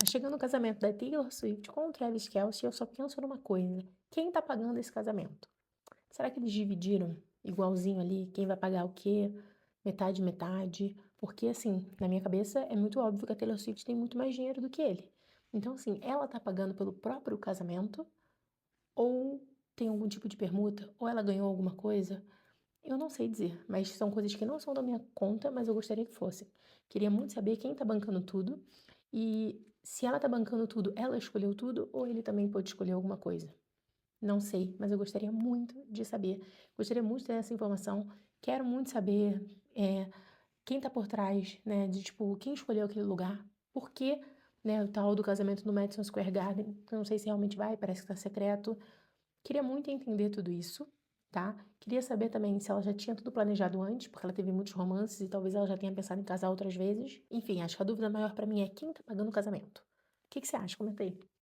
chegando o casamento da Taylor Swift com o Travis Kelce, eu só penso numa coisa: quem tá pagando esse casamento? Será que eles dividiram igualzinho ali? Quem vai pagar o quê? Metade, metade? Porque, assim, na minha cabeça é muito óbvio que a Taylor Swift tem muito mais dinheiro do que ele. Então, assim, ela tá pagando pelo próprio casamento? Ou tem algum tipo de permuta? Ou ela ganhou alguma coisa? Eu não sei dizer, mas são coisas que não são da minha conta, mas eu gostaria que fossem. Queria muito saber quem tá bancando tudo e se ela tá bancando tudo, ela escolheu tudo ou ele também pode escolher alguma coisa. Não sei, mas eu gostaria muito de saber. Gostaria muito de ter essa informação. Quero muito saber quem tá por trás, né? De tipo, quem escolheu aquele lugar. Por que, né, o tal do casamento no Madison Square Garden? Eu não sei se realmente vai, parece que tá secreto. Queria muito entender tudo isso, tá? Queria saber também se ela já tinha tudo planejado antes, porque ela teve muitos romances e talvez ela já tenha pensado em casar outras vezes. Enfim, acho que a dúvida maior pra mim é quem tá pagando o casamento. O que que você acha? Comenta aí.